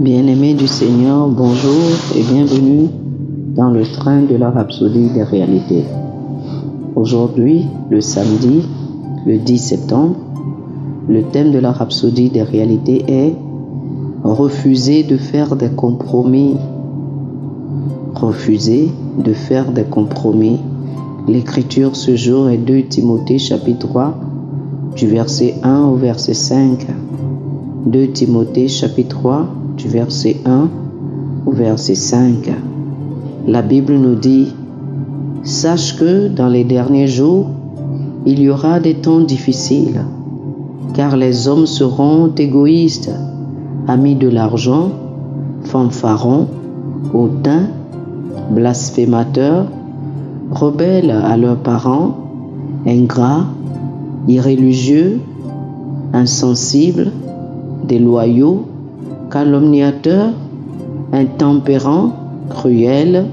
Bien-aimés du Seigneur, bonjour et bienvenue dans le train de la Rhapsodie des réalités. Aujourd'hui, le samedi, le 10 septembre, le thème de la Rhapsodie des réalités est « Refuser de faire des compromis ». Refuser de faire des compromis. L'écriture ce jour est 2 Timothée chapitre 3, du verset 1 au verset 5. 2 Timothée chapitre 3, du verset 1 au verset 5. La Bible nous dit « Sache que dans les derniers jours, il y aura des temps difficiles, car les hommes seront égoïstes, amis de l'argent, fanfarons, hautains, blasphémateurs, rebelles à leurs parents, ingrats, irréligieux, insensibles, déloyaux, calomniateurs, intempérants, cruels,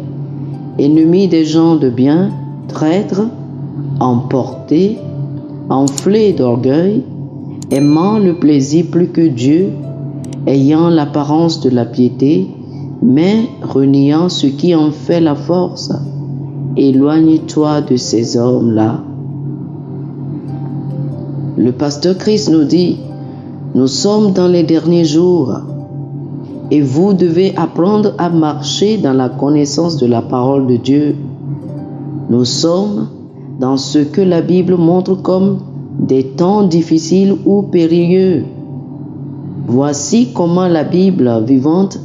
ennemis des gens de bien, traîtres, emportés, enflés d'orgueil, aimant le plaisir plus que Dieu, ayant l'apparence de la piété, mais reniant ce qui en fait la force. Éloigne-toi de ces hommes-là. Le pasteur Christ nous dit, nous sommes dans les derniers jours et vous devez apprendre à marcher dans la connaissance de la parole de Dieu. Nous sommes dans ce que la Bible montre comme des temps difficiles ou périlleux. Voici comment la Bible vivante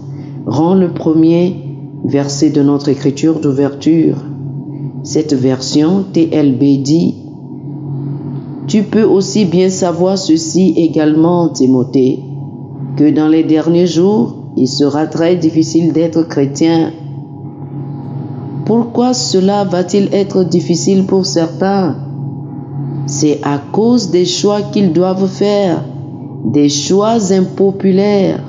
rend le premier verset de notre écriture d'ouverture. Cette version TLB dit « Tu peux aussi bien savoir ceci également, Timothée, que dans les derniers jours, il sera très difficile d'être chrétien. Pourquoi cela va-t-il être difficile pour certains? C'est à cause des choix qu'ils doivent faire, des choix impopulaires.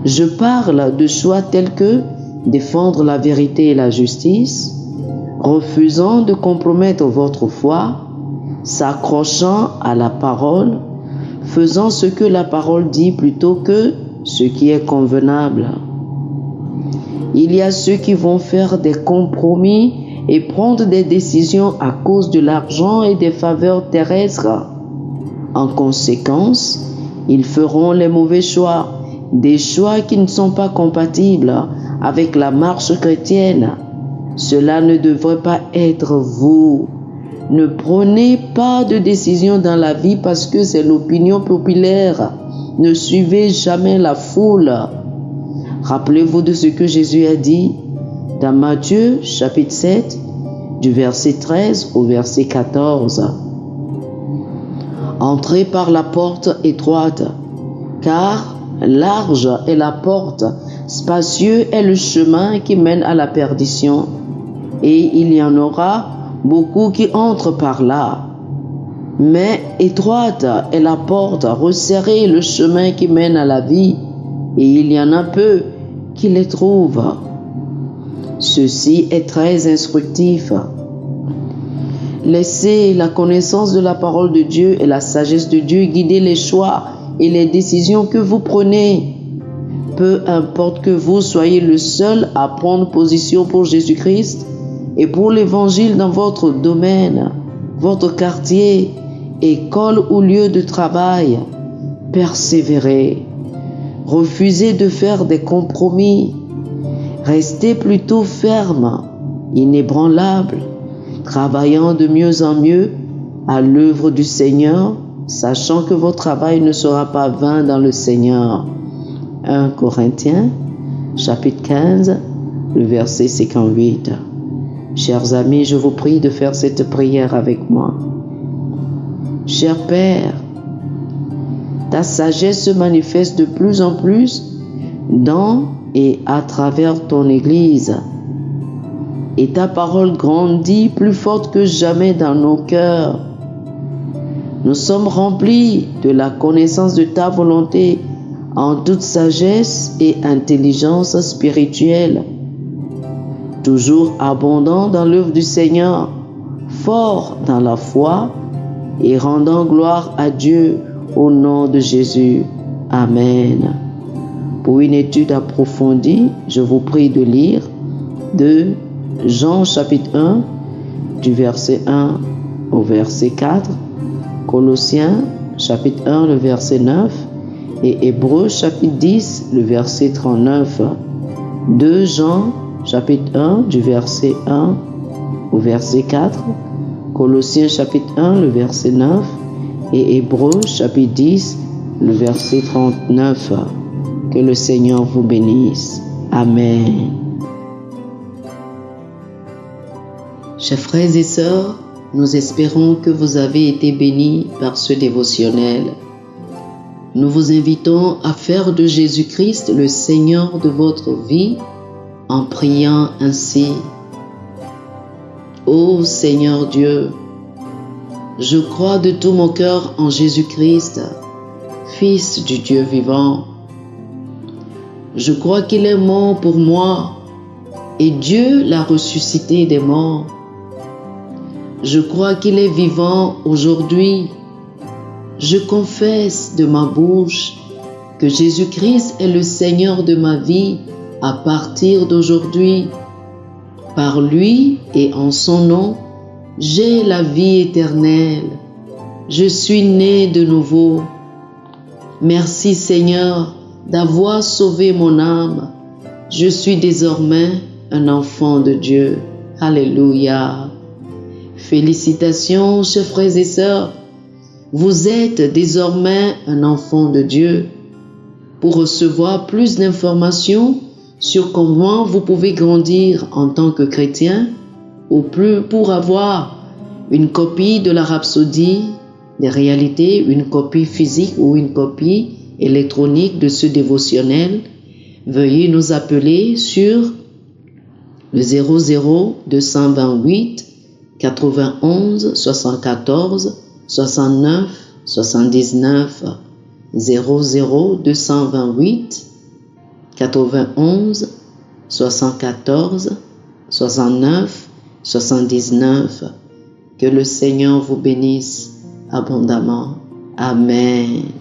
Je parle de choix tels que défendre la vérité et la justice, refusant de compromettre votre foi, s'accrochant à la parole, faisant ce que la parole dit plutôt que ce qui est convenable. Il y a ceux qui vont faire des compromis et prendre des décisions à cause de l'argent et des faveurs terrestres. En conséquence, ils feront les mauvais choix, des choix qui ne sont pas compatibles avec la marche chrétienne. Cela ne devrait pas être vous. Ne prenez pas de décision dans la vie parce que c'est l'opinion populaire. Ne suivez jamais la foule. Rappelez-vous de ce que Jésus a dit dans Matthieu chapitre 7, du verset 13 au verset 14. Entrez par la porte étroite, car large est la porte, spacieux est le chemin qui mène à la perdition, et il y en aura beaucoup qui entrent par là. Mais étroite est la porte, resserré le chemin qui mène à la vie, et il y en a peu qui les trouvent. Ceci est très instructif. Laissez la connaissance de la parole de Dieu et la sagesse de Dieu guider les choix et les décisions que vous prenez. Peu importe que vous soyez le seul à prendre position pour Jésus-Christ et pour l'évangile dans votre domaine, votre quartier, école ou lieu de travail, persévérez. Refusez de faire des compromis. Restez plutôt ferme, inébranlable, travaillant de mieux en mieux à l'œuvre du Seigneur, sachant que votre travail ne sera pas vain dans le Seigneur. 1 Corinthiens, chapitre 15, le verset 58. Chers amis, je vous prie de faire cette prière avec moi. Cher Père, ta sagesse se manifeste de plus en plus dans et à travers ton Église. Et ta parole grandit plus forte que jamais dans nos cœurs. Nous sommes remplis de la connaissance de ta volonté en toute sagesse et intelligence spirituelle. Toujours abondant dans l'œuvre du Seigneur, fort dans la foi et rendant gloire à Dieu au nom de Jésus. Amen. Pour une étude approfondie, je vous prie de lire de Jean chapitre 1, du verset 1 au verset 4, Colossiens chapitre 1, le verset 9, et Hébreux chapitre 10, le verset 39. 2 Jean chapitre 1, du verset 1 au verset 4, Colossiens chapitre 1, le verset 9, et Hébreux chapitre 10, le verset 39. Que le Seigneur vous bénisse. Amen. Chers frères et sœurs, nous espérons que vous avez été bénis par ce dévotionnel. Nous vous invitons à faire de Jésus-Christ le Seigneur de votre vie en priant ainsi. Ô Seigneur Dieu, je crois de tout mon cœur en Jésus-Christ, Fils du Dieu vivant. Je crois qu'il est mort pour moi et Dieu l'a ressuscité des morts. Je crois qu'il est vivant aujourd'hui. Je confesse de ma bouche que Jésus-Christ est le Seigneur de ma vie à partir d'aujourd'hui. Par lui et en son nom, j'ai la vie éternelle. Je suis né de nouveau. Merci Seigneur d'avoir sauvé mon âme. Je suis désormais un enfant de Dieu. Alléluia. Félicitations, chers frères et sœurs. Vous êtes désormais un enfant de Dieu. Pour recevoir plus d'informations sur comment vous pouvez grandir en tant que chrétien, ou plus pour avoir une copie de la Rhapsodie des réalités, une copie physique ou une copie électronique de ce dévotionnel, veuillez nous appeler sur le 00 228 91 74 69 79 00 228 91 74 69 79. Que le Seigneur vous bénisse abondamment. Amen.